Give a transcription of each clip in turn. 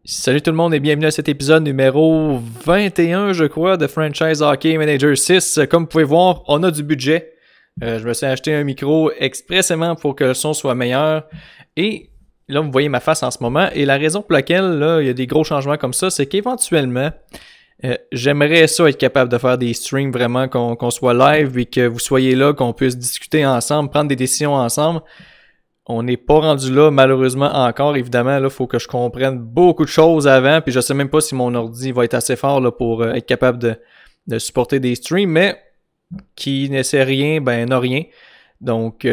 Salut tout le monde et bienvenue à cet épisode numéro 21, je crois, de Franchise Hockey Manager 6. Comme vous pouvez voir, on a du budget. Je me suis acheté un micro expressément pour que le son soit meilleur. Et là, vous voyez ma face en ce moment. Et la raison pour laquelle là, il y a des gros changements comme ça, c'est qu'éventuellement, j'aimerais ça être capable de faire des streams vraiment, qu'on soit live et que vous soyez là, qu'on puisse discuter ensemble, prendre des décisions ensemble. On n'est pas rendu là, malheureusement, encore. Évidemment, là, faut que je comprenne beaucoup de choses avant. Puis je sais même pas si mon ordi va être assez fort là, pour être capable de supporter des streams. Mais qui ne sait rien, ben n'a rien. Donc,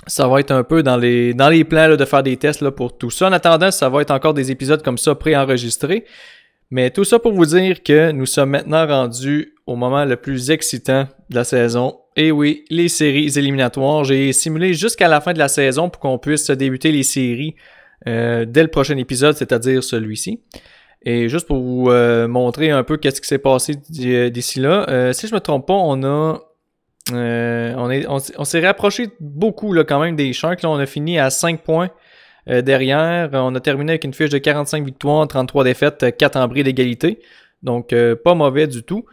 ça va être un peu dans les plans là, de faire des tests là, pour tout ça. En attendant, ça va être encore des épisodes comme ça préenregistrés. Mais tout ça pour vous dire que nous sommes maintenant rendus au moment le plus excitant de la saison. Et oui, les séries éliminatoires. J'ai simulé jusqu'à la fin de la saison pour qu'on puisse débuter les séries dès le prochain épisode, c'est-à-dire celui-ci. Et juste pour vous montrer un peu qu'est-ce qui s'est passé d'ici là, si je me trompe pas, on s'est rapproché beaucoup là, quand même des Sharks. Là, on a fini à 5 points derrière. On a terminé avec une fiche de 45 victoires, 33 défaites, 4 en bris d'égalité. Donc, pas mauvais du tout.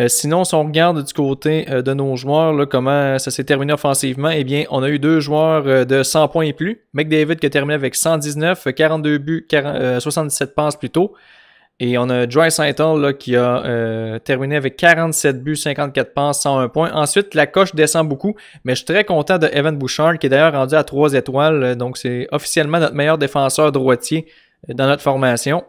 Sinon, si on regarde du côté de nos joueurs, là, comment ça s'est terminé offensivement, eh bien, on a eu deux joueurs de 100 points et plus. McDavid qui a terminé avec 119, 42 buts, 77 passes plutôt. Et on a Draisaitl là, qui a terminé avec 47 buts, 54 passes, 101 points. Ensuite, la coche descend beaucoup, mais je suis très content de Evan Bouchard qui est d'ailleurs rendu à 3 étoiles. Donc, c'est officiellement notre meilleur défenseur droitier dans notre formation.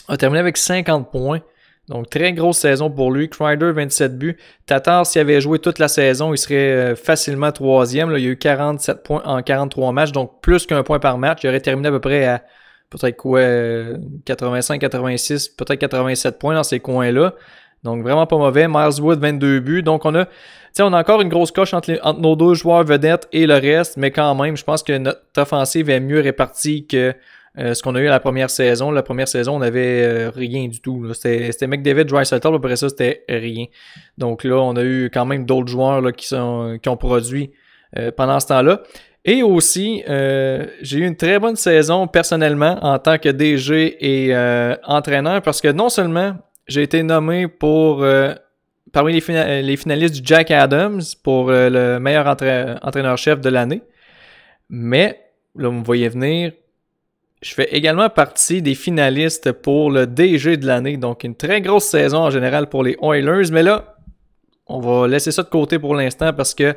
A terminé avec 50 points. Donc, très grosse saison pour lui. Kreider, 27 buts. Tatar, s'il avait joué toute la saison, il serait facilement troisième. Là, il y a eu 47 points en 43 matchs, donc plus qu'un point par match. Il aurait terminé à peu près à peut-être 85, 86, peut-être 87 points dans ces coins-là. Donc, vraiment pas mauvais. Miles Wood, 22 buts. Donc, on a encore une grosse coche entre nos deux joueurs vedettes et le reste, mais quand même, je pense que notre offensive est mieux répartie que ce qu'on a eu à la première saison. La première saison, on n'avait rien du tout. C'était McDavid, Draisaitl, après ça, c'était rien. Donc là, on a eu quand même d'autres joueurs là, qui ont produit pendant ce temps-là. Et aussi, j'ai eu une très bonne saison personnellement en tant que DG et entraîneur parce que non seulement j'ai été nommé pour parmi les finalistes du Jack Adams pour le meilleur entraîneur-chef de l'année, mais là, vous me voyez venir, je fais également partie des finalistes pour le DG de l'année. Donc, une très grosse saison en général pour les Oilers. Mais là, on va laisser ça de côté pour l'instant parce que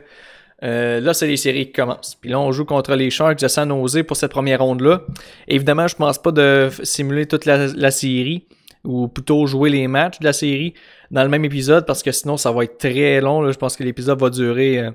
là, c'est les séries qui commencent. Puis là, on joue contre les Sharks de San Jose pour cette première ronde-là. Évidemment, je ne pense pas de simuler toute la série ou plutôt jouer les matchs de la série dans le même épisode parce que sinon, ça va être très long. Là. Je pense que l'épisode va durer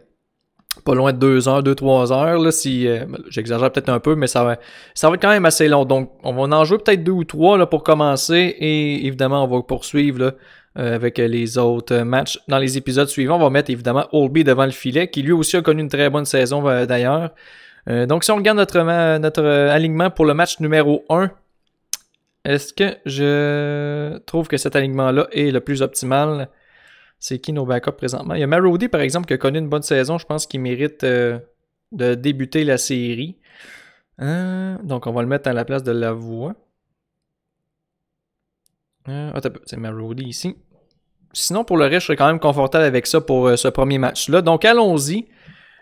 pas loin de 2 heures, 2-3 heures, là, si j'exagère peut-être un peu, mais ça va être quand même assez long. Donc, on va en jouer peut-être 2 ou 3 là, pour commencer, et évidemment, on va poursuivre là, avec les autres matchs. Dans les épisodes suivants, on va mettre évidemment Oldby devant le filet, qui lui aussi a connu une très bonne saison d'ailleurs. Donc, si on regarde notre alignement pour le match numéro 1, est-ce que je trouve que cet alignement-là est le plus optimal? C'est qui nos backups présentement? Il y a Marody, par exemple, qui a connu une bonne saison. Je pense qu'il mérite de débuter la série. Donc, on va le mettre à la place de Lavoie. C'est Marody ici. Sinon, pour le reste, je serais quand même confortable avec ça pour ce premier match-là. Donc, allons-y.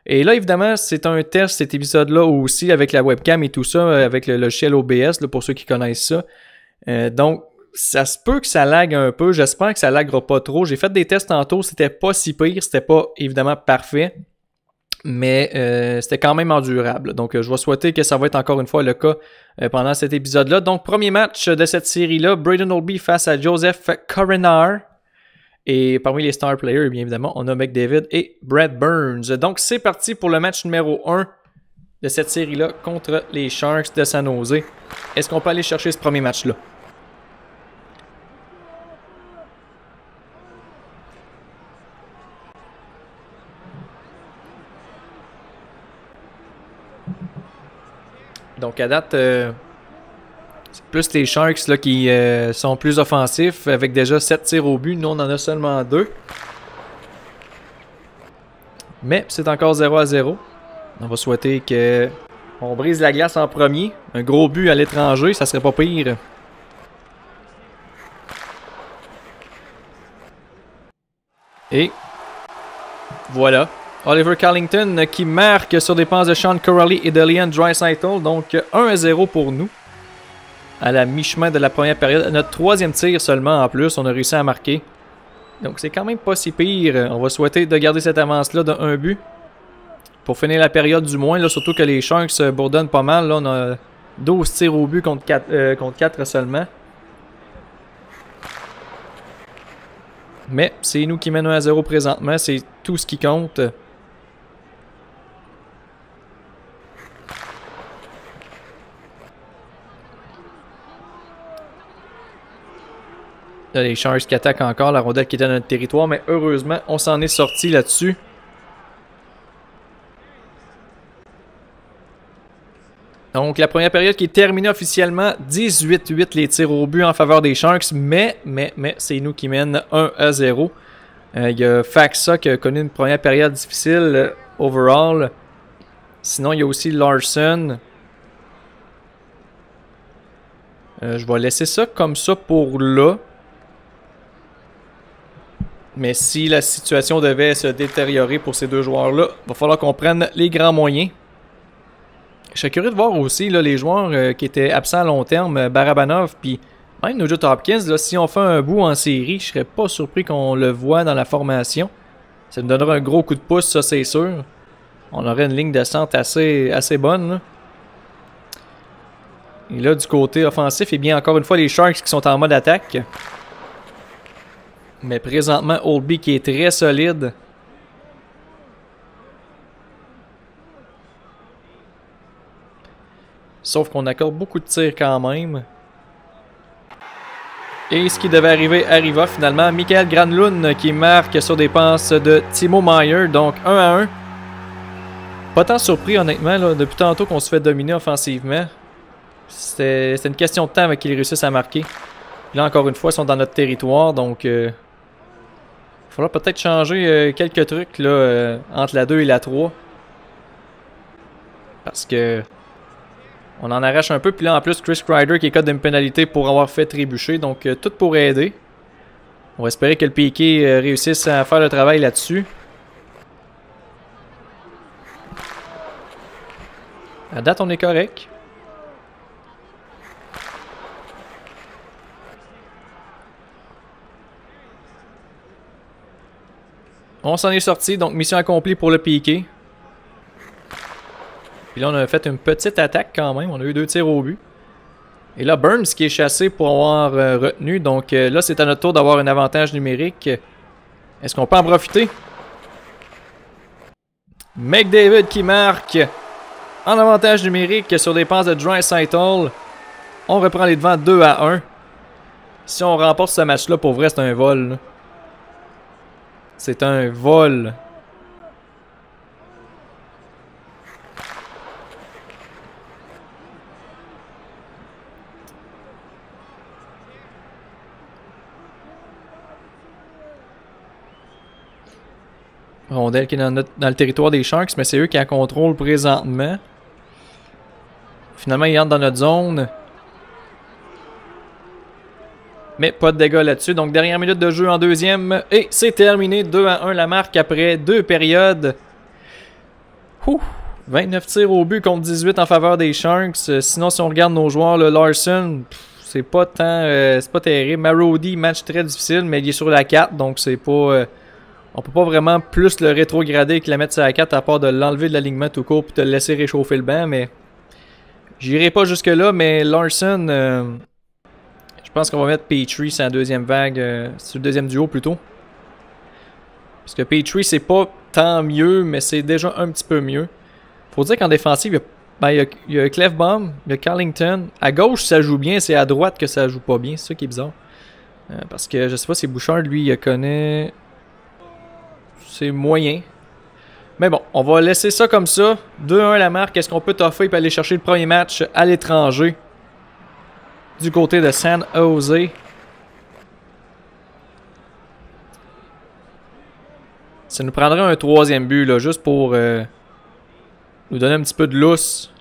Et là, évidemment, c'est un test, cet épisode-là aussi, avec la webcam et tout ça, avec le logiciel OBS, là, pour ceux qui connaissent ça. Donc, ça se peut que ça lag un peu. J'espère que ça laguera pas trop. J'ai fait des tests tantôt. C'était pas si pire. C'était pas évidemment parfait. Mais c'était quand même endurable. Donc, je vais souhaiter que ça va être encore une fois le cas pendant cet épisode-là. Donc, premier match de cette série-là. Braden Oldby face à Joseph Korenar. Et parmi les star players, bien évidemment, on a McDavid et Brad Burns. Donc, c'est parti pour le match numéro 1 de cette série-là contre les Sharks de San Jose. Est-ce qu'on peut aller chercher ce premier match-là? Donc, à date, c'est plus les Sharks là, qui sont plus offensifs, avec déjà 7 tirs au but. Nous, on en a seulement 2. Mais c'est encore 0-0. On va souhaiter que On brise la glace en premier. Un gros but à l'étranger, ça serait pas pire. Et voilà. Oliver Carlington qui marque sur des passes de Sean Corrali et de Leon Draisaitl. Donc 1-0 pour nous. À la mi-chemin de la première période. Notre troisième tir seulement en plus. On a réussi à marquer. Donc c'est quand même pas si pire. On va souhaiter de garder cette avance-là de 1 but. Pour finir la période du moins. Là, surtout que les Sharks bourdonnent pas mal. Là, on a 12 tirs au but contre 4 seulement. Mais c'est nous qui menons à 0 présentement. C'est tout ce qui compte. Là, les Sharks qui attaquent encore la rondelle qui était dans notre territoire. Mais heureusement, on s'en est sorti là-dessus. Donc, la première période qui est terminée officiellement. 18-8 les tirs au but en faveur des Sharks. Mais c'est nous qui mènent 1-0. Il y a Faxa qui a connu une première période difficile overall. Sinon, il y a aussi Larson. Je vais laisser ça comme ça pour là. Mais si la situation devait se détériorer pour ces deux joueurs-là, il va falloir qu'on prenne les grands moyens. Je serais curieux de voir aussi là, les joueurs qui étaient absents à long terme, Barabanov puis même Nugent Hopkins. Là, si on fait un bout en série, je serais pas surpris qu'on le voit dans la formation. Ça nous donnerait un gros coup de pouce, ça c'est sûr. On aurait une ligne de centre assez bonne. Là. Et là, du côté offensif, eh bien encore une fois les Sharks qui sont en mode attaque. Mais présentement, Oldby qui est très solide. Sauf qu'on accorde beaucoup de tirs quand même. Et ce qui devait arriver arriva finalement. Michael Granlund qui marque sur des passes de Timo Meier. Donc 1-1. Pas tant surpris honnêtement là, depuis tantôt qu'on se fait dominer offensivement. C'est une question de temps avec qu'ils réussissent à marquer. Là encore une fois, ils sont dans notre territoire. Donc il faudra peut-être changer quelques trucs là, entre la 2 et la 3. Parce que on en arrache un peu. Puis là en plus Chris Kreider qui est code d'une pénalité pour avoir fait trébucher. Donc tout pour aider. On va espérer que le Piqué réussisse à faire le travail là-dessus. À date on est correct. On s'en est sorti, donc mission accomplie pour le Piqué. Puis là, on a fait une petite attaque quand même. On a eu 2 tirs au but. Et là, Burns qui est chassé pour avoir retenu. Donc là, c'est à notre tour d'avoir un avantage numérique. Est-ce qu'on peut en profiter? McDavid qui marque en avantage numérique sur des passes de Draisaitl. On reprend les devants 2-1. Si on remporte ce match-là, pour vrai, c'est un vol. C'est un vol. Rondelle qui est dans le territoire des Sharks, mais c'est eux qui la contrôlent présentement. Finalement, ils entrent dans notre zone. Mais pas de dégâts là-dessus. Donc, dernière minute de jeu en deuxième. Et c'est terminé. 2-1 la marque après 2 périodes. 29 tirs au but contre 18 en faveur des Sharks. Sinon, si on regarde nos joueurs, le Larson, c'est pas tant, c'est pas terrible. Marody, match très difficile, mais il est sur la 4. Donc, c'est pas... on peut pas vraiment plus le rétrograder que la mettre sur la 4 à part de l'enlever de l'alignement tout court puis de le laisser réchauffer le banc. Mais j'irai pas jusque-là. Mais Larson... je pense qu'on va mettre Petrie sur la deuxième vague, sur le deuxième duo plutôt. Parce que Petrie, c'est pas tant mieux, mais c'est déjà un petit peu mieux. Faut dire qu'en défensive, il y a Clefbaum, il y a Carlington. À gauche, ça joue bien, c'est à droite que ça joue pas bien. C'est ça qui est bizarre. Parce que je sais pas si Bouchard, lui, il connaît... C'est moyen. Mais bon, on va laisser ça comme ça. 2-1 la marque. Est-ce qu'on peut toffer et aller chercher le premier match à l'étranger? Du côté de San Jose. Ça nous prendrait un troisième but, là, juste pour nous donner un petit peu de lousse.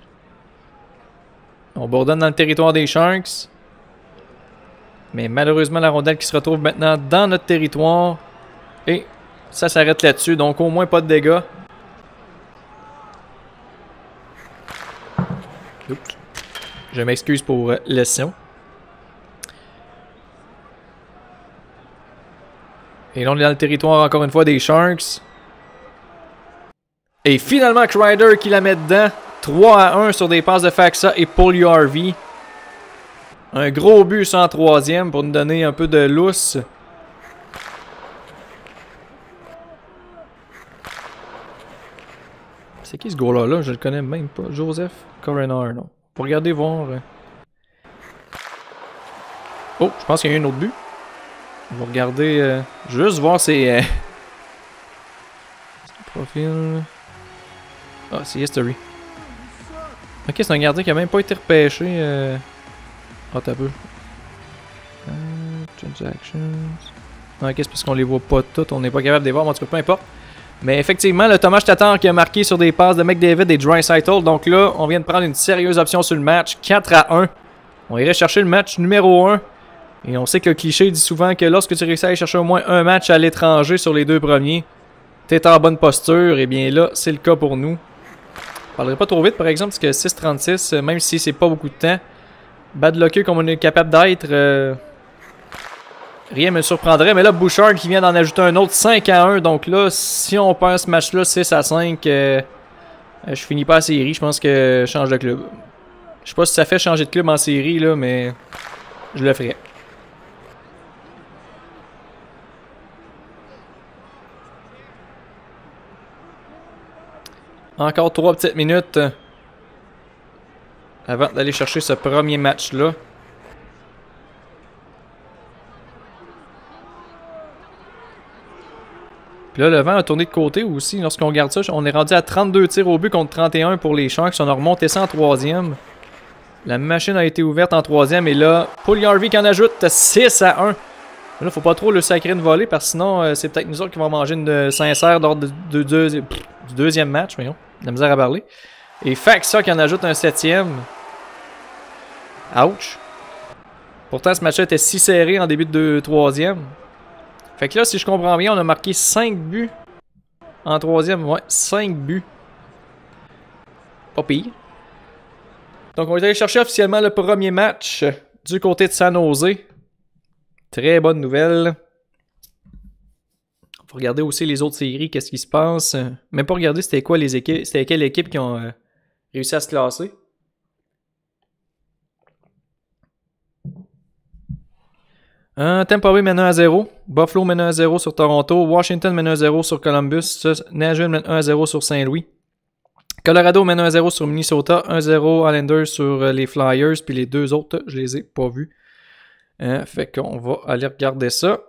On bourdonne dans le territoire des Sharks. Mais malheureusement, la rondelle qui se retrouve maintenant dans notre territoire. Et ça s'arrête là-dessus. Donc au moins pas de dégâts. Oups. Je m'excuse pour le son. Et là, on est dans le territoire encore une fois des Sharks. Et finalement, Kreider qui la met dedans. 3-1 sur des passes de Faksa et Puljujarvi. Un gros but sur en troisième pour nous donner un peu de lousse. C'est qui ce gars-là? Je le connais même pas. Joseph Korenar, non. Pour regarder, voir. Oh, je pense qu'il y a eu un autre but. On va regarder. Juste voir ses profils. Ah, c'est History. Ok, c'est un gardien qui a même pas été repêché. Ah, t'as peu. Transactions. Ok, c'est parce qu'on les voit pas toutes. On n'est pas capable de les voir, mais en tout cas, peu importe. Mais effectivement, le Tomas Tatar qui a marqué sur des passes de McDavid et Draisaitl. Donc là, on vient de prendre une sérieuse option sur le match. 4-1. On irait chercher le match numéro 1. Et on sait que le cliché dit souvent que lorsque tu réussis à aller chercher au moins un match à l'étranger sur les deux premiers, t'es en bonne posture. Et bien là, c'est le cas pour nous. Je parlerai pas trop vite, par exemple, parce que 6-36, même si c'est pas beaucoup de temps, bad lucky comme on est capable d'être, rien me surprendrait. Mais là, Bouchard qui vient d'en ajouter un autre 5-1. Donc là, si on perd ce match-là 6-5, je finis pas la série. Je pense que je change de club. Je sais pas si ça fait changer de club en série, là, mais je le ferai. Encore 3 petites minutes avant d'aller chercher ce premier match-là. Puis là, le vent a tourné de côté aussi. Lorsqu'on regarde ça, on est rendu à 32 tirs au but contre 31 pour les Sharks. On a remonté ça en troisième. La machine a été ouverte en troisième. Et là, Puljujarvi qui en ajoute 6-1. Là, faut pas trop le sacrer une volée parce que sinon, c'est peut-être nous autres qui vont manger une sincère lors du deuxième match. Voyons, de la misère à parler. Et Faksa qui en ajoute un 7e. Ouch. Pourtant, ce match-là était si serré en début de troisième. Fait que là, si je comprends bien, on a marqué 5 buts en troisième. Ouais, 5 buts. Pas pire. Donc, on va aller chercher officiellement le premier match du côté de San Jose. Très bonne nouvelle. On va regarder aussi les autres séries, qu'est-ce qui se passe. Même pas regarder c'était quoi les équipes, c'était quelles équipes qui ont réussi à se classer. Tampa Bay mène 1-0. Buffalo mène 1-0 sur Toronto. Washington mène 1-0 sur Columbus. Nashville mène 1-0 sur Saint-Louis. Colorado mène 1-0 sur Minnesota. 1-0 Islanders sur les Flyers. Puis les deux autres, je les ai pas vus. Fait qu'on va aller regarder ça.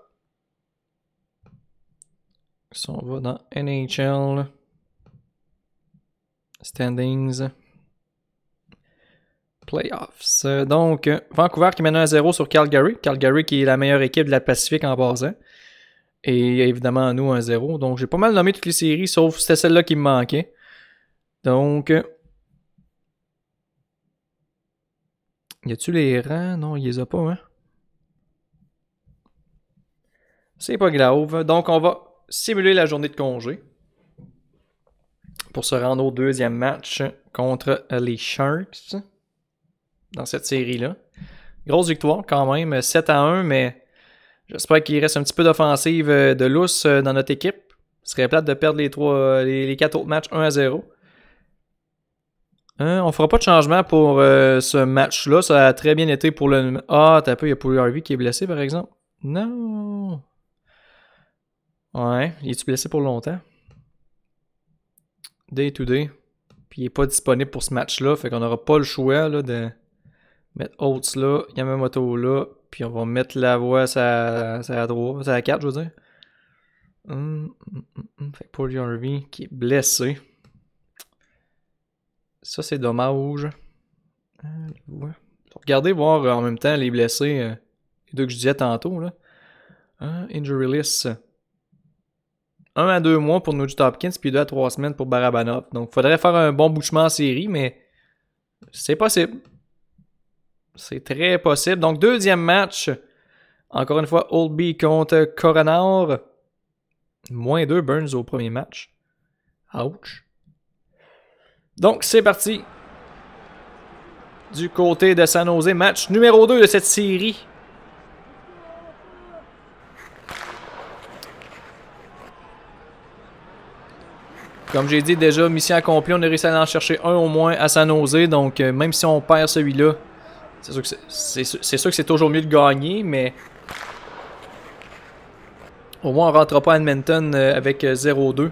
Si on va dans NHL. Standings. Playoffs. Donc, Vancouver qui mène 1-0 sur Calgary. Calgary qui est la meilleure équipe de la Pacifique en passant. Et évidemment, nous 1-0. Donc, j'ai pas mal nommé toutes les séries, sauf c'était celle-là qui me manquait. Donc, y a-tu les rangs? Non, il les a pas, hein? C'est pas grave. Donc, on va simuler la journée de congé pour se rendre au deuxième match contre les Sharks dans cette série-là. Grosse victoire quand même, 7-1, mais j'espère qu'il reste un petit peu d'offensive de lousse dans notre équipe. Ce serait plate de perdre les 4 autres matchs 1-0. On fera pas de changement pour ce match-là. Ça a très bien été pour le... Ah, t'as peu, il y a Puljujarvi qui est blessé par exemple. Non. Ouais, il est-tu blessé pour longtemps? Day to day. Puis il est pas disponible pour ce match-là. Fait qu'on n'aura pas le choix là, de mettre Oates là, Yamamoto là. Puis on va mettre la voix à 3, à 4, je veux dire. Fait que Puljujarvi qui est blessé. Ça, c'est dommage. Regardez voir en même temps les blessés. Les deux que je disais tantôt. Là. Injury list. 1 à 2 mois pour Nugent Hopkins, puis 2 à 3 semaines pour Barabanov. Donc, il faudrait faire un bon bouchement en série, mais c'est possible. C'est très possible. Donc, deuxième match. Encore une fois, Oldby contre Coronor. -2 Burns au premier match. Ouch. Donc, c'est parti. Du côté de San Jose, match numéro 2 de cette série. Comme j'ai dit déjà, mission accomplie, on a réussi à en chercher un au moins à San Jose. Donc, même si on perd celui-là, c'est sûr que c'est toujours mieux de gagner, mais au moins on ne rentrera pas à Edmonton avec 0-2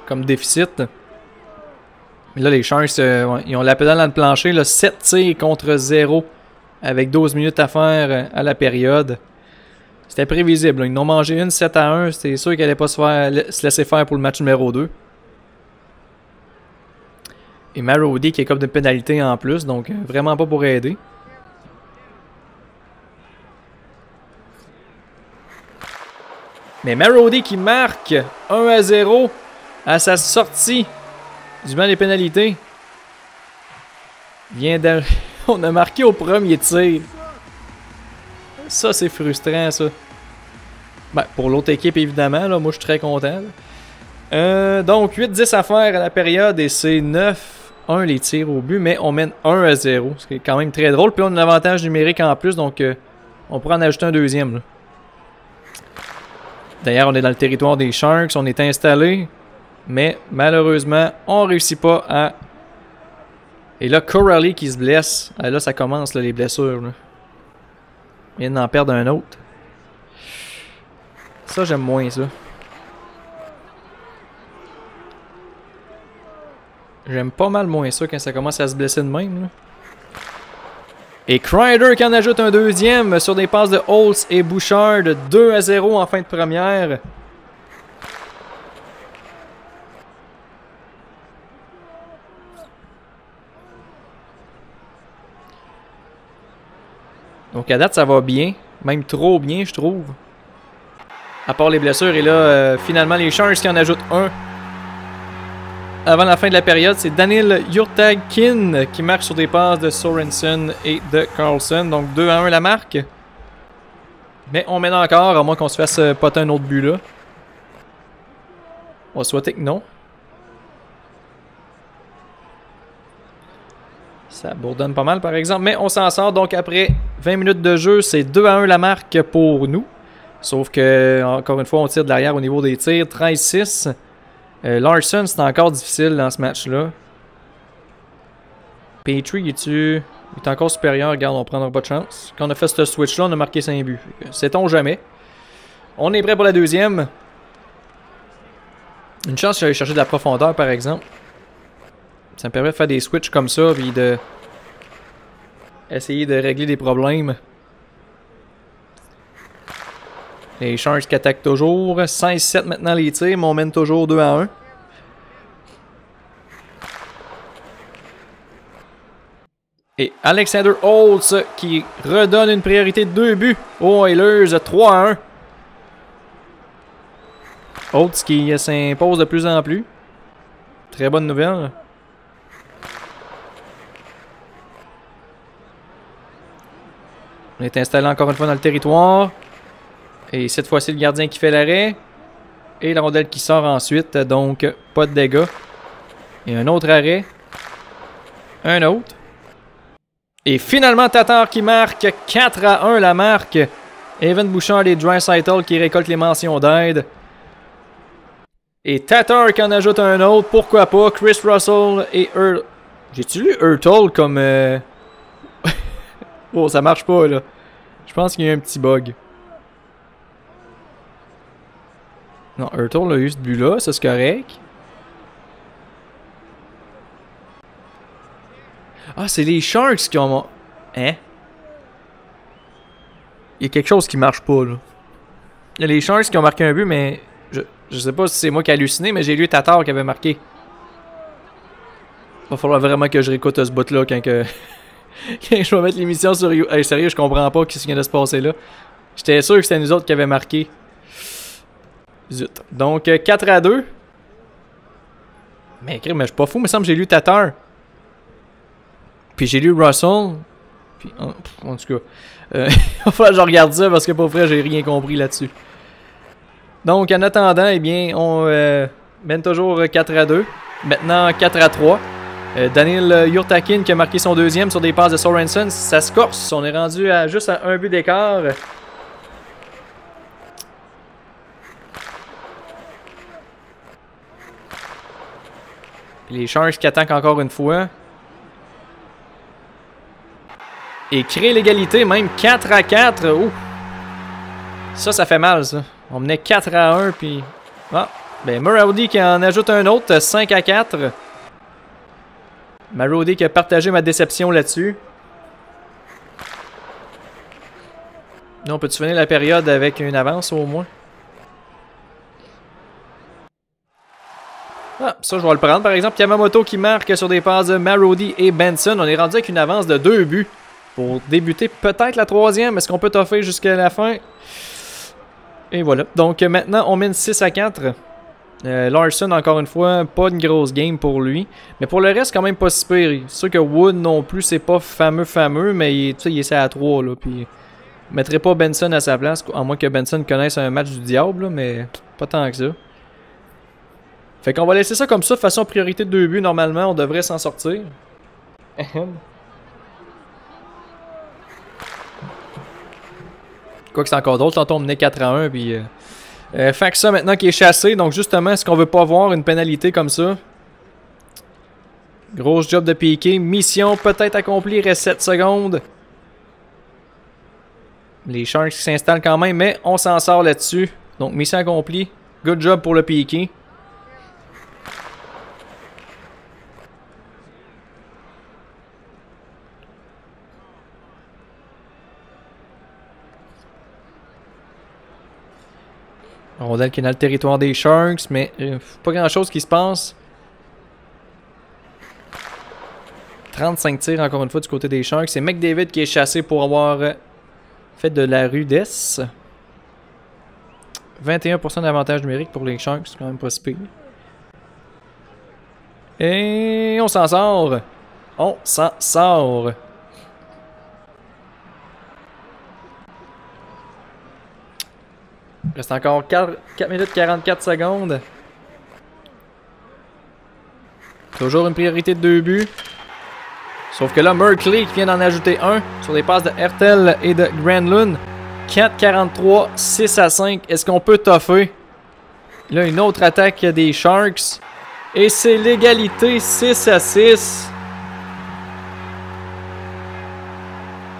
comme déficit. Mais là, les Sharks, ils ont la pédale dans le plancher. Là, 7 tirs contre 0 avec 12 minutes à faire à la période. C'était prévisible. Là. Ils en ont mangé une 7-1. C'était sûr qu'ils n'allaient pas se laisser faire pour le match numéro 2. Et Marody qui est comme de pénalité en plus. Donc, vraiment pas pour aider. Mais Marody qui marque 1-0 à sa sortie du banc des pénalités. On a marqué au premier tir. Ça, c'est frustrant, ça. Ben, pour l'autre équipe, évidemment. Là, moi, je suis très content. Donc, 8-10 à faire à la période et c'est 9-1 les tirs au but, mais on mène 1-0. Ce qui est quand même très drôle. Puis là, on a un avantage numérique en plus, donc on pourra en ajouter un deuxième. Là. D'ailleurs, on est dans le territoire des Sharks. On est installé. Mais malheureusement, on ne réussit pas à... Et là, Corrali qui se blesse. Là, ça commence, là, les blessures. Là. Il vient d'en perdre un autre. Ça, j'aime moins ça. J'aime pas mal moins ça quand ça commence à se blesser de même. Là. Et Kreider qui en ajoute un deuxième sur des passes de Holtz et Bouchard. 2-0 en fin de première. Donc à date, ça va bien. Même trop bien, je trouve. À part les blessures. Et là, finalement, les Sharks qui en ajoutent un. Avant la fin de la période, c'est Daniel Jurtagkin qui marque sur des passes de Sorensen et de Carlson. Donc 2-1 la marque. Mais on mène encore, à moins qu'on se fasse poter un autre but là. On va souhaiter que non. Ça bourdonne pas mal par exemple, mais on s'en sort. Donc après 20 minutes de jeu, c'est 2-1 la marque pour nous. Sauf que, encore une fois, on tire de l'arrière au niveau des tirs. 13-6. Larson, c'est encore difficile dans ce match-là. Petrie, il est encore supérieur. Regarde, on prendra pas de chance. Quand on a fait ce switch-là, on a marqué 5 buts. Sait-on jamais. On est prêt pour la deuxième. Une chance d'aller chercher de la profondeur, par exemple. Ça me permet de faire des switches comme ça, puis de essayer de régler des problèmes. Les Sharks qui attaquent toujours. 16-7 maintenant les tirs, mais on mène toujours 2-1. Et Alexander Holtz qui redonne une priorité de 2 buts aux Oilers. 3-1. Holtz qui s'impose de plus en plus. Très bonne nouvelle. On est installé encore une fois dans le territoire. Et cette fois-ci, le gardien qui fait l'arrêt. Et la rondelle qui sort ensuite. Donc, pas de dégâts. Et un autre arrêt. Un autre. Et finalement, Tatar qui marque 4-1 la marque. Evan Bouchard et Draisaitl qui récoltent les mentions d'aide. Et Tatar qui en ajoute un autre. Pourquoi pas? Chris Russell et J'ai-tu lu Hurtle comme... Oh, ça marche pas, là. Je pense qu'il y a un petit bug. Non, Hurtle a eu ce but-là. Ça, c'est correct. Ah, c'est les Sharks qui ont... Hein? Il y a quelque chose qui marche pas, là. Il y a les Sharks qui ont marqué un but, mais... Je sais pas si c'est moi qui ai halluciné, mais j'ai lu Tatar qui avait marqué. Va falloir vraiment que je réécoute ce bout-là quand que... quand je vais mettre l'émission sur YouTube. Hey, sérieux, je comprends pas ce qui vient de se passer là. J'étais sûr que c'était nous autres qui avaient marqué. Zut. Donc, 4-2. Mais je suis pas fou, il me semble que j'ai lu Tatar. Puis j'ai lu Russell. Puis, en tout cas, il va falloir que je regarde ça parce que pour vrai, j'ai rien compris là-dessus. Donc, en attendant, eh bien, on mène toujours 4-2. Maintenant, 4-3. Daniel Yurtakin qui a marqué son deuxième sur des passes de Sorensen. Ça se corse. On est rendu à juste à un but d'écart. Les Sharks qui attaquent encore une fois. Et créent l'égalité, même 4-4. Ouh. Ça fait mal, ça. On menait 4-1, puis... Ah, ben Marody qui en ajoute un autre, 5-4. Marody qui a partagé ma déception là-dessus. Là, on peut-tu finir la période avec une avance au moins? Ah, ça, je vais le prendre. Par exemple, Yamamoto qui marque sur des passes de Marody et Benson. On est rendu avec une avance de 2 buts. Pour débuter peut-être la troisième. Est-ce qu'on peut toffer jusqu'à la fin? Et voilà. Donc maintenant, on mène 6-4. Larson, encore une fois, pas une grosse game pour lui. Mais pour le reste, quand même pas si pire. C'est sûr que Wood non plus, c'est pas fameux, mais il est à 3. Là, puis, je mettrais pas Benson à sa place, à moins que Benson connaisse un match du diable, là, mais pas tant que ça. Fait qu'on va laisser ça comme ça, de façon priorité de 2 buts, normalement, on devrait s'en sortir. Quoi que c'est encore drôle, tantôt on menait 4-1, puis... fait que ça maintenant qui est chassé, donc justement, est-ce qu'on veut pas voir une pénalité comme ça? Grosse job de piqué, mission peut-être accomplie, il reste 7 secondes. Les Sharks qui s'installent quand même, mais on s'en sort là-dessus. Donc mission accomplie, good job pour le piqué. Rondelle qui est dans le territoire des Sharks, mais pas grand chose qui se passe. 35 tirs encore une fois du côté des Sharks. C'est McDavid qui est chassé pour avoir fait de la rudesse. 21% d'avantage numérique pour les Sharks, c'est quand même pas si pire. Et on s'en sort. On s'en sort. Il reste encore 4 minutes 44 secondes. Toujours une priorité de 2 buts. Sauf que là, Merkley qui vient d'en ajouter un sur les passes de Hertel et de Granlund. 4-43, 6-5. Est-ce qu'on peut toffer? Là, une autre attaque des Sharks. Et c'est l'égalité, 6-6.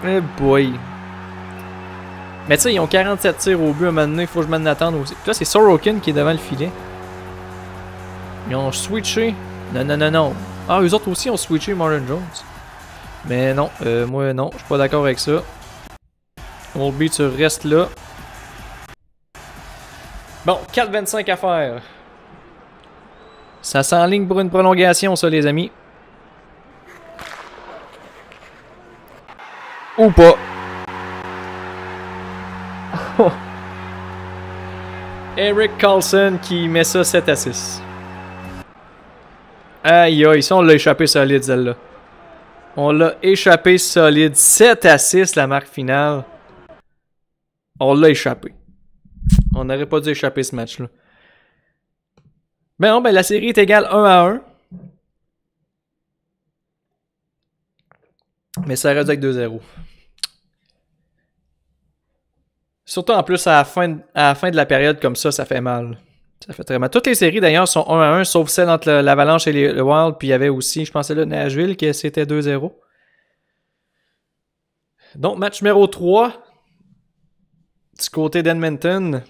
Eh boy. Mais tu sais, ils ont 47 tirs au but à un moment donné, il faut que je m'en attende aussi. Là, c'est Sorokin qui est devant le filet. Ils ont switché. Non. Ah, eux autres aussi ont switché Martin Jones. Mais non, moi non, je suis pas d'accord avec ça. Oldby, tu restes là. Bon, 4-25 à faire. Ça s'enligne pour une prolongation, ça, les amis. Ou pas. Eric Carlson qui met ça 7-6. Aïe aïe, ça on l'a échappé solide celle-là. On l'a échappé solide. 7-6 la marque finale. On l'a échappé. On n'aurait pas dû échapper ce match-là. Ben la série est égale 1-1. Mais ça aurait dû être 2-0. Surtout en plus à la fin de la période comme ça fait mal. Ça fait très mal. Toutes les séries d'ailleurs sont 1-1, sauf celle entre l'Avalanche et le Wild. Puis il y avait aussi, je pensais là, Nashville, que c'était 2-0. Donc match numéro 3. Du côté d'Edmonton.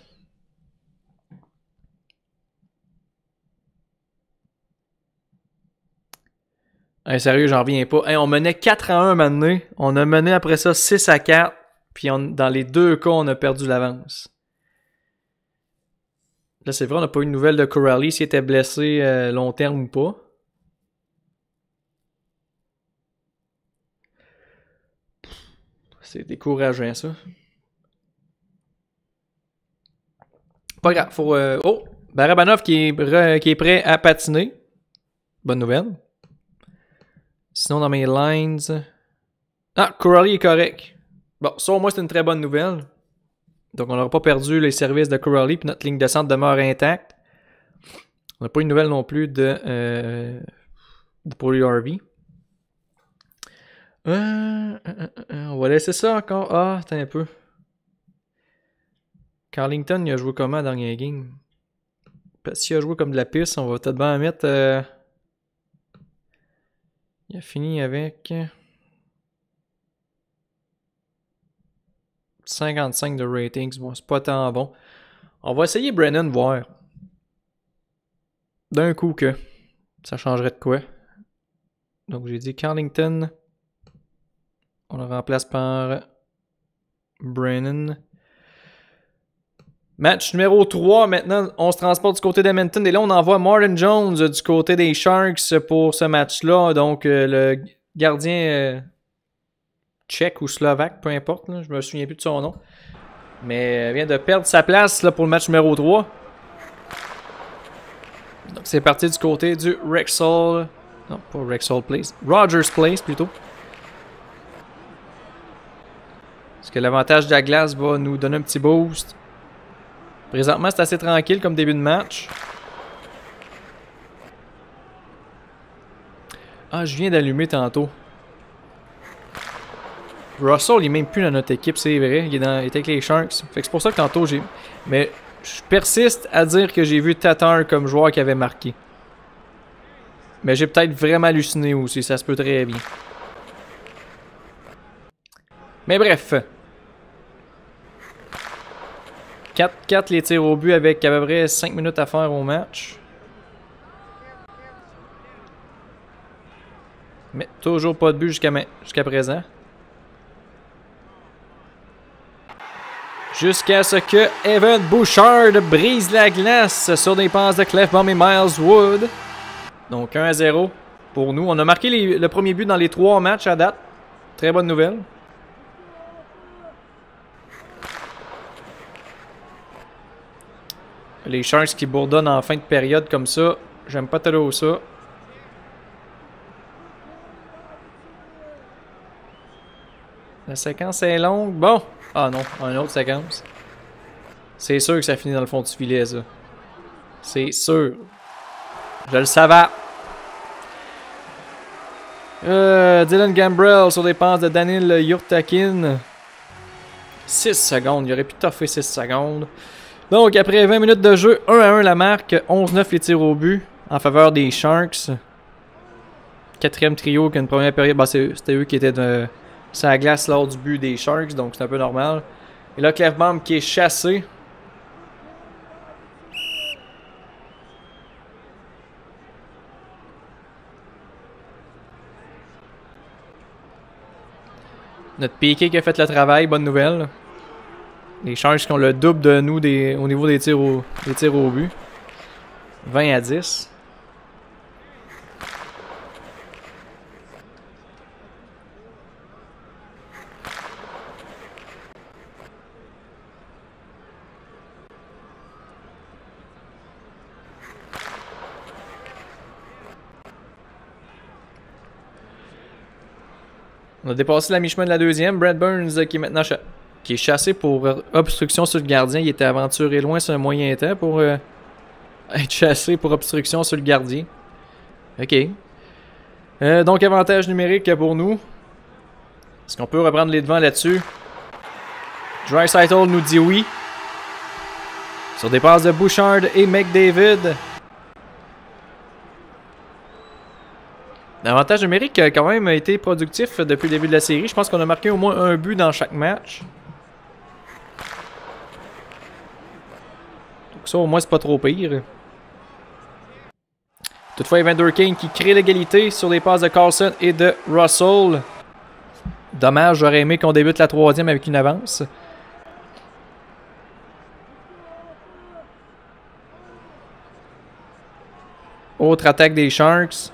Hey, sérieux, j'en reviens pas. Hey, on menait 4-1 maintenant. On a mené après ça 6-4. Puis dans les deux cas, on a perdu l'avance. Là, c'est vrai, on n'a pas eu de nouvelles de Corrali s'il était blessé long terme ou pas. C'est décourageant, ça. Pas grave, faut... Oh! Barabanov qui est prêt à patiner. Bonne nouvelle. Sinon, dans mes lines... Ah, Coralie est correct. Bon, ça au moins c'est une très bonne nouvelle. Donc on n'aura pas perdu les services de Coralie, puis notre ligne de centre demeure intacte. On n'a pas une nouvelle non plus de Paulie Harvey. On va laisser ça encore. Ah, attends un peu. Carlington, il a joué comment dans la dernière game? S'il a joué comme de la piste, on va peut-être bien mettre... Il a fini avec... 55 de ratings. Bon, c'est pas tant bon. On va essayer Brennan, voir. D'un coup que ça changerait de quoi. Donc j'ai dit Carlington. On le remplace par Brennan. Match numéro 3. Maintenant, on se transporte du côté d'Edmonton. Et là, on envoie Martin Jones du côté des Sharks pour ce match-là. Donc le gardien tchèque ou slovaque, peu importe. Là, je me souviens plus de son nom. Mais vient de perdre sa place là, pour le match numéro 3. Donc c'est parti du côté du Rexall. Non, pas Rexall Place. Rogers Place plutôt. Est-ce que l'avantage de la glace va nous donner un petit boost? Présentement, c'est assez tranquille comme début de match. Ah, je viens d'allumer tantôt. Russell, il est même plus dans notre équipe, c'est vrai. Il est avec les Sharks. Fait que c'est pour ça que tantôt j'ai... Mais je persiste à dire que j'ai vu Tatar comme joueur qui avait marqué. Mais j'ai peut-être vraiment halluciné aussi, ça se peut très bien. Mais bref. 4-4 les tirs au but avec à peu près 5 minutes à faire au match. Mais toujours pas de but jusqu'à présent. Jusqu'à ce que Evan Bouchard brise la glace sur des passes de Clefbaum et Miles Wood. Donc 1-0 pour nous. On a marqué le premier but dans les 3 matchs à date. Très bonne nouvelle. Les Sharks qui bourdonnent en fin de période comme ça. J'aime pas trop ça. La séquence est longue. Bon. Ah non, une autre séquence. C'est sûr que ça finit dans le fond du filet, ça. C'est sûr. Je le savais. Dylan Gambrell sur des passes de Daniel Yurtakin. 6 secondes. Il aurait pu toffer 6 secondes. Donc, après 20 minutes de jeu, 1-1 la marque. 11-9 les tirs au but en faveur des Sharks. Quatrième trio qu'une première période. Bah, c'était eux qui étaient sur la glace lors du but des Sharks. Donc, c'est un peu normal. Et là, Clefbaum qui est chassé. Notre Piqué qui a fait le travail, bonne nouvelle. Les Sharks qui ont le double de nous au niveau des tirs au but. 20-10. On a dépassé la mi-chemin de la deuxième. Brad Burns qui est maintenant qui est chassé pour obstruction sur le gardien. Il était aventuré loin sur un moyen temps pour être chassé pour obstruction sur le gardien. Ok. Donc avantage numérique pour nous. Est-ce qu'on peut reprendre les devants là-dessus? Draisaitl nous dit oui. Sur des passes de Bouchard et McDavid. L'avantage numérique a quand même été productif depuis le début de la série. Je pense qu'on a marqué au moins un but dans chaque match. Donc ça, au moins, c'est pas trop pire. Toutefois, Evander Kane qui crée l'égalité sur des passes de Carlson et de Russell. Dommage, j'aurais aimé qu'on débute la troisième avec une avance. Autre attaque des Sharks.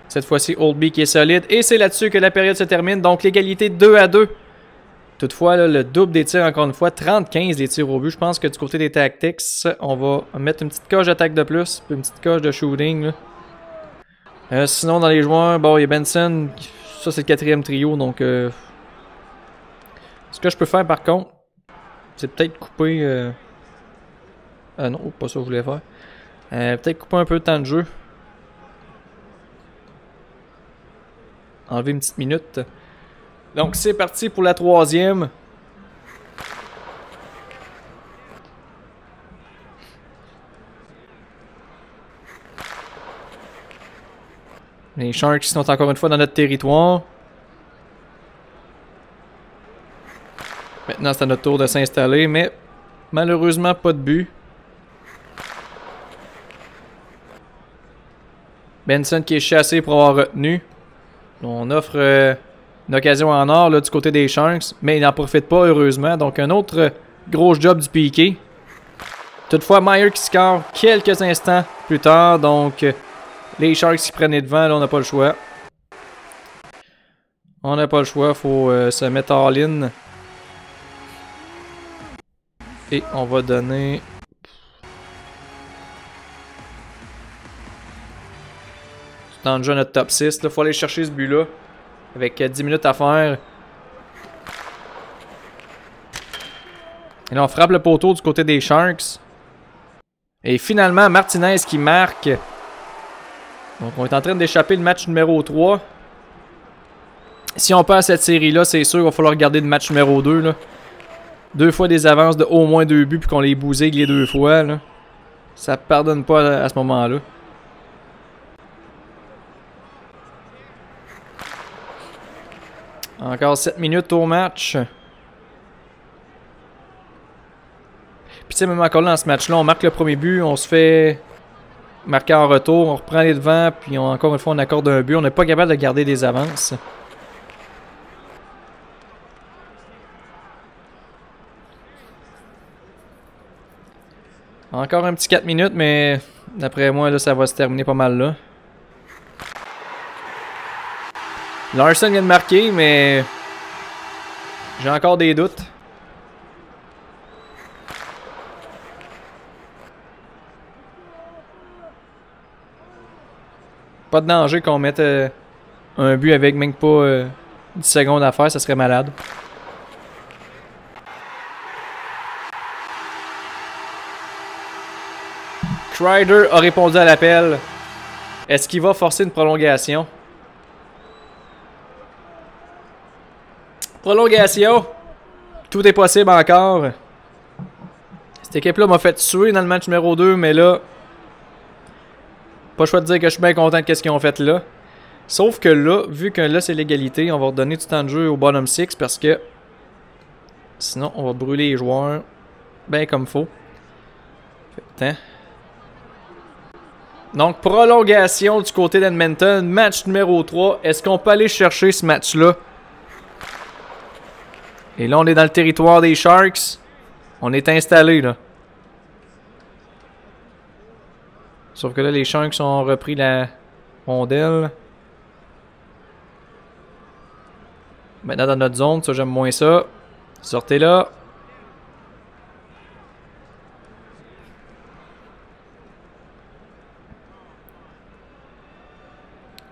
Cette fois-ci, Oldby qui est solide. Et c'est là-dessus que la période se termine. Donc, l'égalité 2-2. Toutefois, là, le double des tirs, encore une fois, 30-15 les tirs au but. Je pense que du côté des tactics, on va mettre une petite coche d'attaque de plus, puis une petite coche de shooting. Sinon, dans les joueurs, bon, il y a Benson. Ça, c'est le quatrième trio, donc... ce que je peux faire, par contre, c'est peut-être couper... non, pas ça que je voulais faire. Peut-être couper un peu de temps de jeu. Enlever une petite minute. Donc, c'est parti pour la troisième. Les Sharks sont encore une fois dans notre territoire. Maintenant, c'est à notre tour de s'installer, mais malheureusement, pas de but. Benson qui est chassé pour avoir retenu. On offre une occasion en or là, du côté des Sharks, mais il n'en profite pas heureusement. Donc un autre gros job du piqué. Toutefois, Meyer qui score quelques instants plus tard. Donc les Sharks qui prennent les devants, là on n'a pas le choix. On n'a pas le choix, faut se mettre all-in. Et on va donner... dans le jeu notre top 6. Il faut aller chercher ce but-là. Avec 10 minutes à faire. Et là, on frappe le poteau du côté des Sharks. Et finalement, Martinez qui marque. Donc, on est en train d'échapper le match numéro 3. Si on perd cette série-là, c'est sûr qu'il va falloir regarder le match numéro 2. Là. 2 fois des avances de au moins 2 buts, puis qu'on les bousille les 2 fois. Là. Ça pardonne pas à ce moment-là. Encore 7 minutes au match. Puis tu sais, même encore là, dans ce match-là, on marque le premier but, on se fait marquer en retour, on reprend les devants, puis encore une fois, on accorde un but. On n'est pas capable de garder des avances. Encore un petit 4 minutes, mais d'après moi, là, ça va se terminer pas mal là. Larson vient de marquer, mais j'ai encore des doutes. Pas de danger qu'on mette un but avec même pas 10 secondes à faire, ça serait malade. Kreider a répondu à l'appel. Est-ce qu'il va forcer une prolongation? Prolongation. Tout est possible encore. Cette équipe-là m'a fait tuer dans le match numéro 2, mais là... Pas le choix de dire que je suis bien content de ce qu'ils ont fait là. Sauf que là, vu que là c'est l'égalité, on va redonner du temps de jeu au bottom 6 parce que... Sinon, on va brûler les joueurs. Ben comme faut. Fait, donc, prolongation du côté d'Edmonton. Match numéro 3. Est-ce qu'on peut aller chercher ce match-là? Et là, on est dans le territoire des Sharks. On est installé, là. Sauf que là, les Sharks ont repris la rondelle. Maintenant, dans notre zone, ça, j'aime moins ça. Sortez là.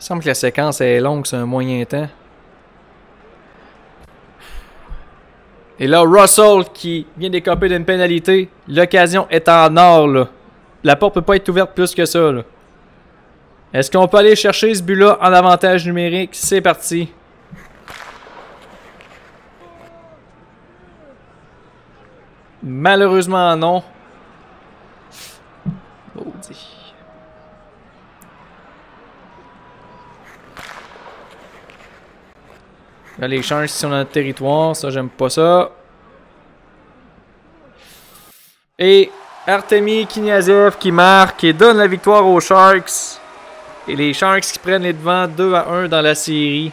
Il semble que la séquence est longue, c'est un moyen temps. Et là, Russell qui vient d'écoper d'une pénalité. L'occasion est en or, là. La porte peut pas être ouverte plus que ça, là. Est-ce qu'on peut aller chercher ce but-là en avantage numérique? C'est parti. Malheureusement, non. Maudit. Là, les Sharks sont dans notre territoire. Ça, j'aime pas ça. Et Artemi Kniazev qui marque et donne la victoire aux Sharks. Et les Sharks qui prennent les devants 2-1 dans la série.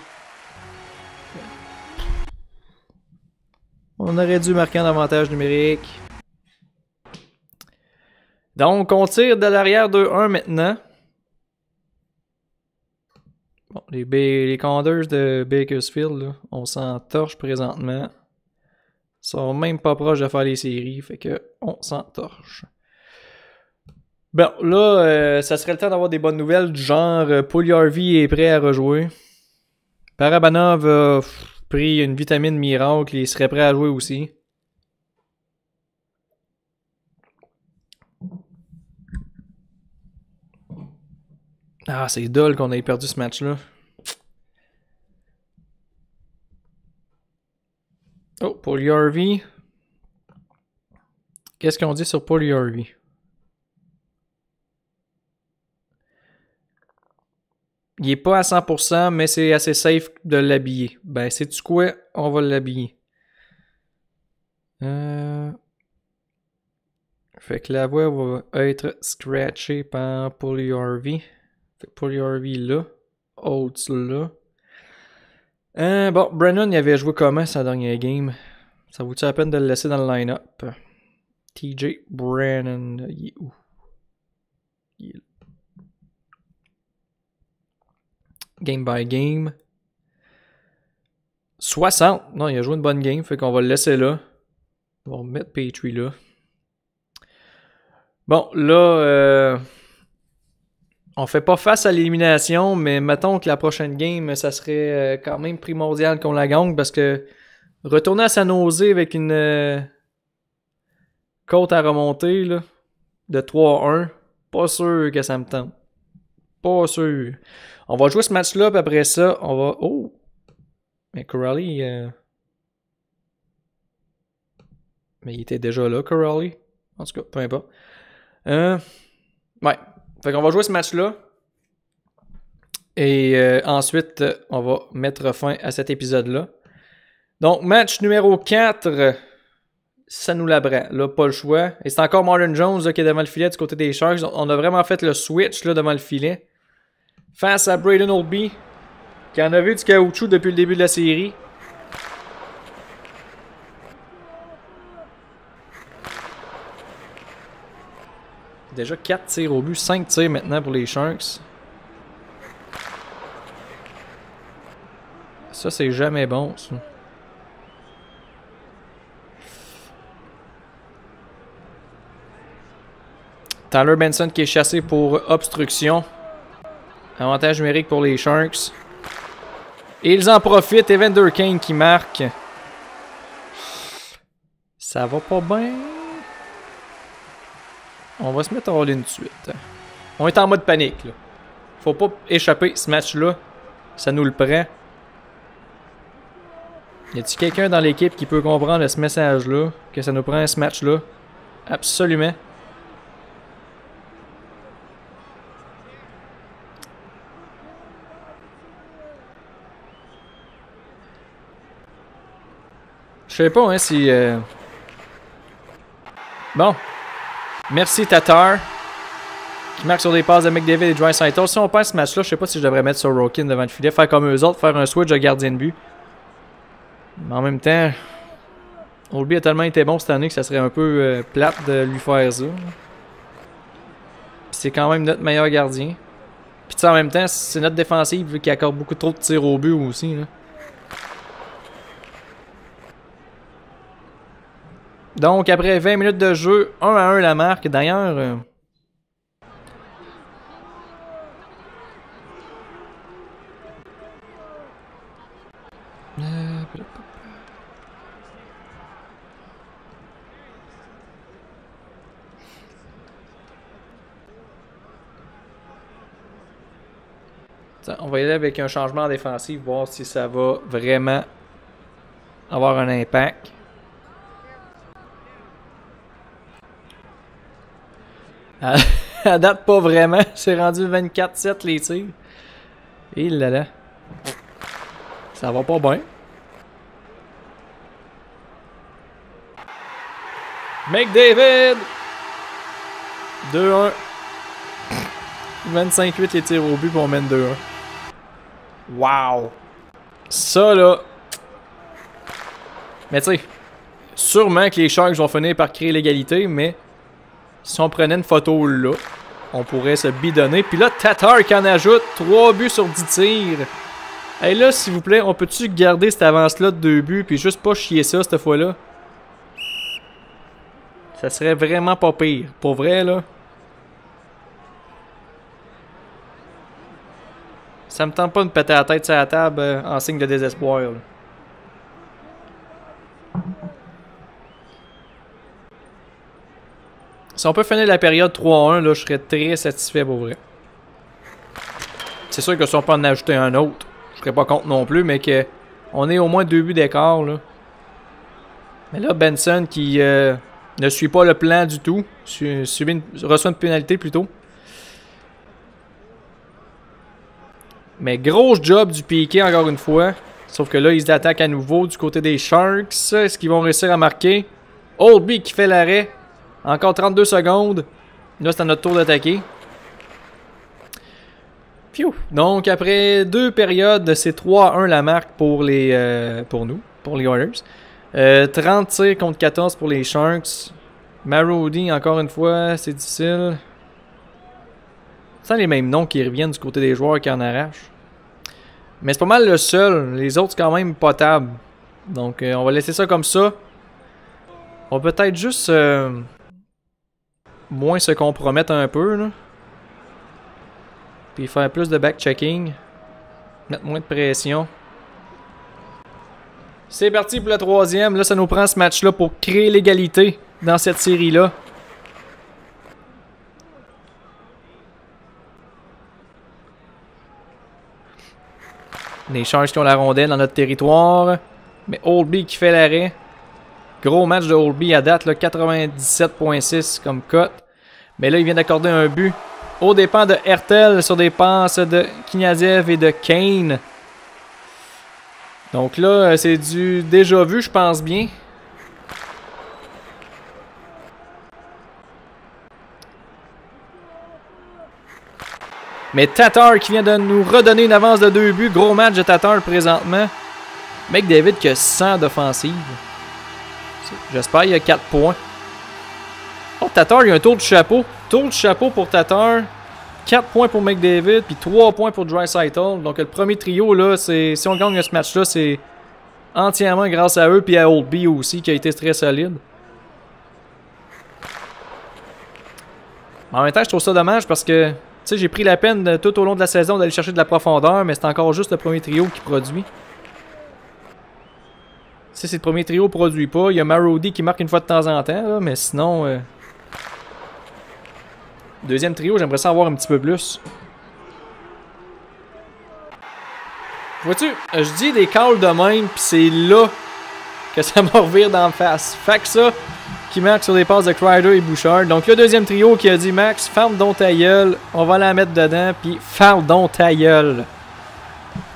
On aurait dû marquer un avantage numérique. Donc, on tire de l'arrière 2-1 maintenant. Bon, les Condors de Bakersfield, là, on s'en torche présentement. sont même pas proches de faire les séries. Fait que on s'entorche. Bon, là, ça serait le temps d'avoir des bonnes nouvelles du genre Puljujarvi est prêt à rejouer. Barabanov a pris une vitamine miracle et il serait prêt à jouer aussi. Ah, c'est dole qu'on ait perdu ce match-là. Oh, Puljujarvi. Qu'est-ce qu'on dit sur Puljujarvi? Il est pas à 100%, mais c'est assez safe de l'habiller. Ben, sais-tu quoi? On va l'habiller. Fait que la voix va être scratchée par Puljujarvi. Fait que Puljujarvi là. Oates là. Bon, Brennan, il avait joué comment sa dernière game? Ça vaut-tu la peine de le laisser dans le line-up? TJ Brennan, il est où? Il est là. Game by game. 60. Non, il a joué une bonne game, fait qu'on va le laisser là. On va remettre Petrie là. Bon, là, on fait pas face à l'élimination, mais mettons que la prochaine game, ça serait quand même primordial qu'on la gagne parce que retourner à San Jose avec une côte à remonter là, de 3-1, pas sûr que ça me tente. Pas sûr. On va jouer ce match-là, puis après ça, on va... Oh! Mais Corrali... Mais il était déjà là, Corrali. En tout cas, peu importe. Ouais. Fait qu'on va jouer ce match-là. Et ensuite, on va mettre fin à cet épisode-là. Donc, match numéro 4. Ça nous la prend. Là, pas le choix. Et c'est encore Martin Jones là, qui est devant le filet du côté des Sharks. On a vraiment fait le switch là, devant le filet. Face à Braden Holtby, qui en a vu du caoutchouc depuis le début de la série. Déjà 4 tirs au but, 5 tirs maintenant pour les Sharks. Ça, c'est jamais bon, ça. Tyler Benson qui est chassé pour obstruction. Avantage numérique pour les Sharks. Et ils en profitent. Evander Kane qui marque. Ça va pas bien. On va se mettre en ligne tout de suite. On est en mode panique, là. Faut pas échapper ce match-là. Ça nous le prend. Y a-t-il quelqu'un dans l'équipe qui peut comprendre ce message-là? Que ça nous prend ce match-là? Absolument. Je sais pas, hein, si... Bon. Merci, Tatar. Qui marque sur des passes de McDavid et Draisaitl. Si on perd ce match-là, je sais pas si je devrais mettre Sorokin devant le filet, faire comme eux autres, faire un switch de gardien de but. Mais en même temps, Holtby a tellement été bon cette année que ça serait un peu plate de lui faire ça. C'est quand même notre meilleur gardien. Puis en même temps, c'est notre défensive vu qu'il accorde beaucoup trop de tirs au but aussi, là. Donc, après 20 minutes de jeu, 1-1 la marque. D'ailleurs, on va y aller avec un changement en défensive, voir si ça va vraiment avoir un impact. À date, pas vraiment. C'est rendu 24-7 les tirs. Et là là. Ça va pas bien. McDavid! 2-1. 25-8 les tirs au but pour on mène 2-1. Wow! Ça là. Mais tu sais, sûrement que les Sharks vont finir par créer l'égalité, mais si on prenait une photo là, on pourrait se bidonner. Puis là, Tatar qui en ajoute 3 buts sur 10 tirs. Et là, s'il vous plaît, on peut-tu garder cette avance-là de 2 buts puis juste pas chier ça cette fois-là? Ça serait vraiment pas pire. Pour vrai, là. Ça me tente pas de me péter la tête sur la table en signe de désespoir. Là. Si on peut finir la période 3-1, là, je serais très satisfait pour vrai. C'est sûr que si on peut en ajouter un autre, je serais pas contre non plus, mais que on est au moins 2 buts d'écart. Là. Mais là, Benson qui ne suit pas le plan du tout, reçoit une pénalité plutôt. Mais gros job du Piqué encore une fois. Sauf que là, ils attaquent à nouveau du côté des Sharks. Est-ce qu'ils vont réussir à marquer? Oldby qui fait l'arrêt. Encore 32 secondes. Là, c'est à notre tour d'attaquer. Donc, après 2 périodes, c'est 3-1 la marque pour nous, pour les Oilers. 30 tirs contre 14 pour les Sharks. Marody, encore une fois, c'est difficile. C'est les mêmes noms qui reviennent du côté des joueurs qui en arrachent. Mais c'est pas mal le seul. Les autres, c'est quand même potable. Donc, on va laisser ça comme ça. On va peut-être juste moins se compromettre un peu. Là. Puis faire plus de back-checking. Mettre moins de pression. C'est parti pour le 3e. Là, ça nous prend ce match-là pour créer l'égalité dans cette série-là. Les Sharks qui ont la rondelle dans notre territoire. Mais Oldby qui fait l'arrêt. Gros match de Oldby à date, 97.6 comme cote. Mais là, il vient d'accorder un but aux dépens de Hertel sur des passes de Kniazev et de Kane. Donc là, c'est du déjà vu, je pense bien. Mais Tatar qui vient de nous redonner une avance de 2 buts. Gros match de Tatar présentement. McDavid qui a 100 d'offensive. J'espère qu'il y a 4 points. Oh, Tatar, il y a un tour de chapeau. Tour de chapeau pour Tatar. 4 points pour McDavid, puis 3 points pour Draisaitl. Donc le premier trio, là, si on gagne ce match-là, c'est entièrement grâce à eux, puis à Oldby aussi, qui a été très solide. En même temps, je trouve ça dommage parce que j'ai pris la peine tout au long de la saison d'aller chercher de la profondeur, mais c'est encore juste le premier trio qui produit. Si c'est le premier trio ne produit pas, il y a Marody qui marque une fois de temps en temps, là, mais sinon... Deuxième trio, j'aimerais ça avoir un petit peu plus. Vois-tu, je dis des calls de même, puis c'est là que ça me revire d'en face. Faxa qui marque sur des passes de Kreider et Bouchard. Donc le deuxième trio qui a dit Max, ferme donc ta gueule, on va la mettre dedans, puis ferme donc ta gueule.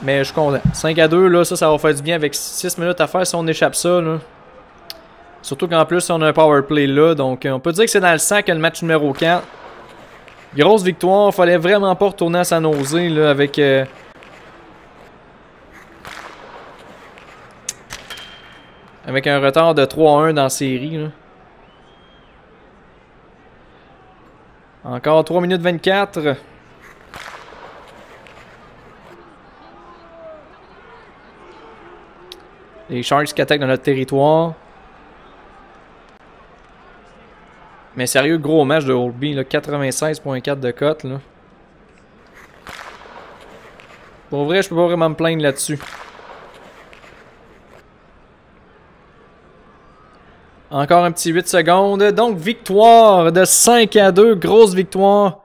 Mais je suis content. 5-2, là, ça va faire du bien avec 6 minutes à faire si on échappe ça. Là. Surtout qu'en plus, on a un power play là. Donc on peut dire que c'est dans le sang que le match numéro 4. Grosse victoire, fallait vraiment pas retourner à San Jose là, avec un retard de 3-1 dans la série. Là. Encore 3 minutes 24. Les Sharks qui attaquent dans notre territoire. Mais sérieux, gros match de Oldby, 96.4 de cote. Là. Pour vrai, je peux pas vraiment me plaindre là-dessus. Encore un petit 8 secondes. Donc, victoire de 5-2. Grosse victoire.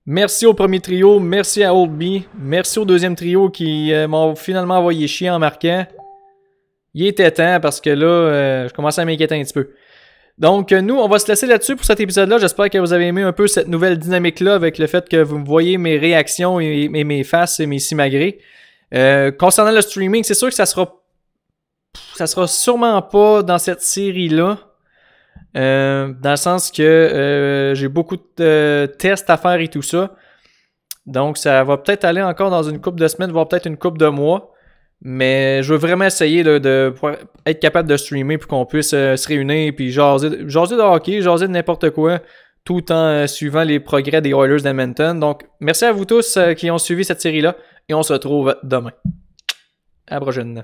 Merci au premier trio. Merci à Oldby. Merci au deuxième trio qui m'ont finalement envoyé chier en marquant. Il était temps parce que là, je commençais à m'inquiéter un petit peu. Donc, nous, on va se laisser là-dessus pour cet épisode-là. J'espère que vous avez aimé un peu cette nouvelle dynamique-là avec le fait que vous me voyez mes réactions et mes faces et mes simagrées. Concernant le streaming, c'est sûr que ça sera sûrement pas dans cette série-là. Dans le sens que j'ai beaucoup de tests à faire et tout ça. Donc, ça va peut-être aller encore dans une couple de semaines, voire peut-être une couple de mois. Mais je veux vraiment essayer de être capable de streamer pour qu'on puisse se réunir et jaser de hockey, jaser de n'importe quoi, tout en suivant les progrès des Oilers d'Edmonton. Donc, merci à vous tous qui ont suivi cette série-là et on se retrouve demain. À la prochaine.